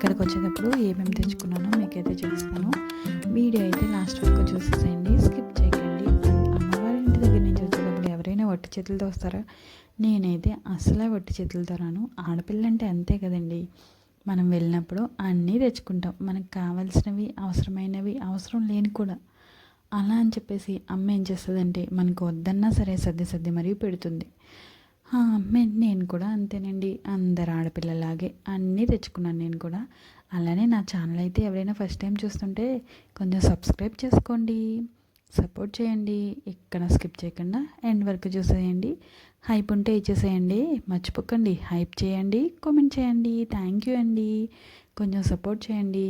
ఇక్కడికి వచ్చేటప్పుడు ఏమేమి తెచ్చుకున్నానో మీకైతే చూపిస్తాను. వీడియో అయితే లాస్ట్ వరకు చూసేసేయండి, స్కిప్ చేయకండి. అమ్మవారి ఇంటి దగ్గర నుంచి వచ్చేటప్పుడు ఎవరైనా వట్టి చేతులతో వస్తారా? నేనైతే అసలే వట్టి చేతులతో రాను. ఆడపిల్ల అంటే అంతే కదండి. మనం వెళ్ళినప్పుడు అన్నీ తెచ్చుకుంటాం, మనకు కావాల్సినవి, అవసరమైనవి, అవసరం లేని కూడా. అలా అని చెప్పేసి అమ్మ ఏం చేస్తుందంటే మనకు వద్దన్నా సరే సర్ది మరీ పెడుతుంది. నేను కూడా అంతేనండి, అందరు ఆడపిల్లలాగే అన్నీ తెచ్చుకున్నాను నేను కూడా. అలానే నా ఛానల్ అయితే ఎవరైనా ఫస్ట్ టైం చూస్తుంటే కొంచెం సబ్స్క్రైబ్ చేసుకోండి, సపోర్ట్ చేయండి. ఎక్కడ స్కిప్ చేయకుండా ఎండ్ వరకు చూసేయండి. హైప్ ఉంటే ఇచ్చేసేయండి, మర్చిపోకండి. హైప్ చేయండి, కామెంట్ చేయండి. థ్యాంక్ యూ అండి, కొంచెం సపోర్ట్ చేయండి.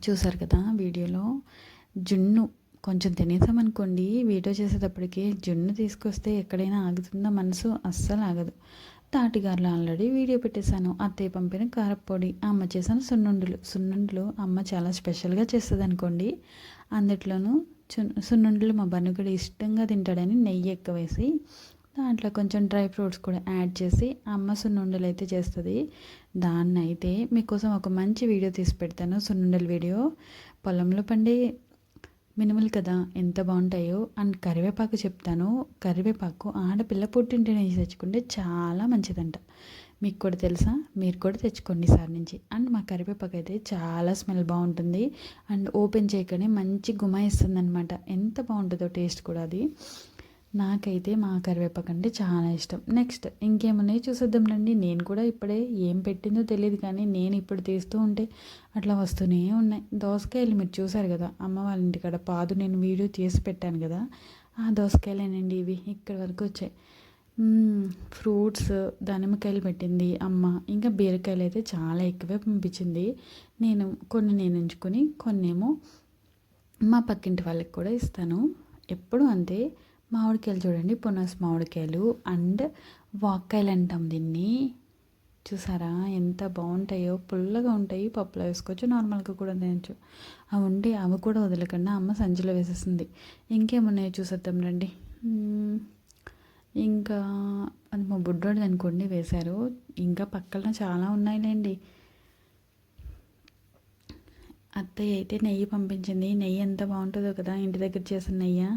చూసారు కదా వీడియోలో జున్ను కొంచెం తినేసామనుకోండి, వీడియో చేసేటప్పటికి జున్ను తీసుకొస్తే ఎక్కడైనా ఆగుతుందా మనసు? అస్సలు ఆగదు. తాటిగారులో ఆల్రెడీ వీడియో పెట్టేశాను. అత్తయ్య పంపిన కారప్పొడి, అమ్మ చేసిన సున్నుండలు అమ్మ చాలా స్పెషల్గా చేస్తుంది అనుకోండి. అందులోనూ సున్నుండలు మా బన్నుగడు ఇష్టంగా తింటాడని నెయ్యి ఎక్కువ వేసి దాంట్లో కొంచెం డ్రై ఫ్రూట్స్ కూడా యాడ్ చేసి అమ్మ సున్నుండలు అయితే చేస్తుంది. దాన్ని అయితే మీకోసం ఒక మంచి వీడియో తీసి పెడతాను, సున్నుండల వీడియో. పొలంలో పండే మినుములు కదా, ఎంత బాగుంటాయో. అండ్ కరివేపాకు చెప్తాను. కరివేపాకు ఆడపిల్ల పుట్టింటి నుంచి తెచ్చుకుంటే చాలా మంచిదంట. మీకు కూడా తెలుసా? మీరు కూడా తెచ్చుకోండి ఈసారి నుంచి. అండ్ మా కరివేపాకు అయితే చాలా స్మెల్ బాగుంటుంది. అండ్ ఓపెన్ చేయగానే మంచి గుమాయిస్తుంది అనమాట. ఎంత బాగుంటుందో టేస్ట్ కూడా అది. నాకైతే మా కరివేపాకు అంటే చాలా ఇష్టం. నెక్స్ట్ ఇంకేమున్నాయి చూసేద్దాం రండి. నేను కూడా ఇప్పుడే ఏం పెట్టిందో తెలియదు, కానీ నేను ఇప్పుడు తీస్తూ ఉంటే అట్లా వస్తూనే ఉన్నాయి. దోసకాయలు మీరు చూసారు కదా, అమ్మ వాళ్ళ ఇంటికాడ పాదు నేను వీడియో తీసి పెట్టాను కదా, ఆ దోసకాయలేనండి ఇవి. ఇక్కడి వరకు వచ్చాయి. ఫ్రూట్స్ దానిమ్మకాయలు పెట్టింది అమ్మ. ఇంకా బీరకాయలు అయితే చాలా ఎక్కువే పంపించింది. నేను ఉంచుకొని కొన్నేమో మా పక్కింటి వాళ్ళకి కూడా ఇస్తాను. ఎప్పుడు అంతే. మామిడికాయలు చూడండి, పునస్ మామిడికాయలు అండ్ వాక్కాయలు అంటాం దీన్ని. చూసారా ఎంత బాగుంటాయో, పుల్లగా ఉంటాయి. పప్పులో వేసుకోవచ్చు, నార్మల్గా కూడా తినచ్చు. అవి ఉంటే అవి కూడా వదలకుండా అమ్మ సంచిలో వేసేస్తుంది. ఇంకేమున్నాయో చూసేద్దాం రండి. ఇంకా అది మా బుడ్డోడిది అనుకోండి వేశారు. ఇంకా పక్కన చాలా ఉన్నాయిలేండి. అత్తయ్య అయితే నెయ్యి పంపించింది. నెయ్యి ఎంత బాగుంటుందో కదా, ఇంటి దగ్గర చేసిన నెయ్యి.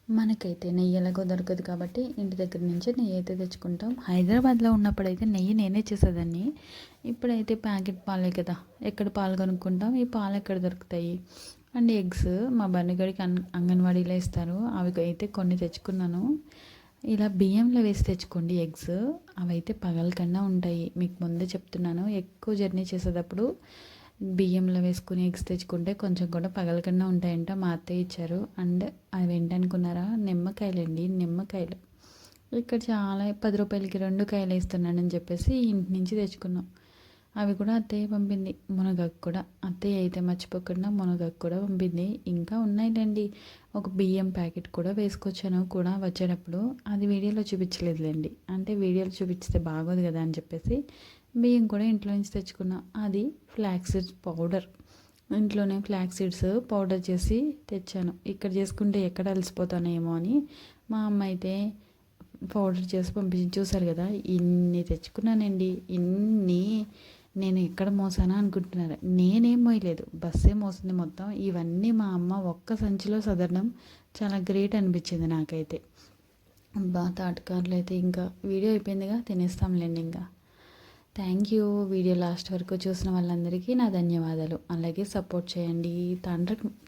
మనకైతే నెయ్యి ఎలాగో దొరకదు కాబట్టి ఇంటి దగ్గర నుంచే నెయ్యి అయితే తెచ్చుకుంటాం. హైదరాబాద్లో ఉన్నప్పుడైతే నెయ్యి నేనే చేసేదాన్ని. ఇప్పుడైతే ప్యాకెట్ పాలే కదా, ఎక్కడ పాలు కొనుక్కుంటాం, ఈ పాలు ఎక్కడ దొరుకుతాయి. అండ్ ఎగ్స్ మా బన్నగడికి అంగన్వాడీలో ఇస్తారు, అవి అయితే కొన్ని తెచ్చుకున్నాను. ఇలా బియ్యంలో వేసి తెచ్చుకోండి ఎగ్స్, అవైతే పగలకన్నా ఉంటాయి. మీకు ముందే చెప్తున్నాను, ఎక్కువ జర్నీ చేసేటప్పుడు బియ్యంలో వేసుకుని ఎగ్స్ తెచ్చుకుంటే కొంచెం కూడా పగలకుండా ఉంటాయంట. మా అత్తయ్య ఇచ్చారు. అండ్ అవి ఏంటనుకున్నారా? నిమ్మకాయలండి, నిమ్మకాయలు. ఇక్కడ చాలా 10 రూపాయలకి 2 కాయలు వేస్తున్నానని చెప్పేసి ఇంటి నుంచి తెచ్చుకున్నాం. అవి కూడా అత్తయ్య పంపింది. మునగాకు కూడా అత్తయ్య అయితే మర్చిపోకుండా మునగాకు కూడా పంపింది. ఇంకా ఉన్నాయిలేండి. ఒక బియ్యం ప్యాకెట్ కూడా వేసుకొచ్చాను కూడా వచ్చేటప్పుడు. అది వీడియోలో చూపించలేదులేండి, అంటే వీడియోలో చూపిస్తే బాగోదు కదా అని చెప్పేసి బియ్యం కూడా ఇంట్లో నుంచి తెచ్చుకున్నా. అది ఫ్లాక్స్ సీడ్స్ పౌడర్, ఇంట్లోనే ఫ్లాక్స్ సీడ్స్ పౌడర్ చేసి తెచ్చాను. ఇక్కడ చేసుకుంటే ఎక్కడ అలసిపోతానేమో అని మా అమ్మ అయితే పౌడర్ చేసి పంపించి. చూసారు కదా, ఇన్ని తెచ్చుకున్నానండి. ఇన్ని నేను ఎక్కడ మోసానా అనుకుంటున్నారు. నేనేం మోయలేదు, బస్సే మోసింది మొత్తం. ఇవన్నీ మా అమ్మ ఒక్క సంచిలో సదరడం చాలా గ్రేట్ అనిపించింది నాకైతే. తాటకారులు అయితే ఇంకా వీడియో అయిపోయిందిగా, తినేస్తాంలేండి ఇంకా. Thank you. వీడియో లాస్ట్ వరకు చూసిన వాళ్ళందరికీ నా ధన్యవాదాలు. అలాగే సపోర్ట్ చేయండి.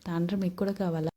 తాండ్ర మీకు కూడా కావాలా?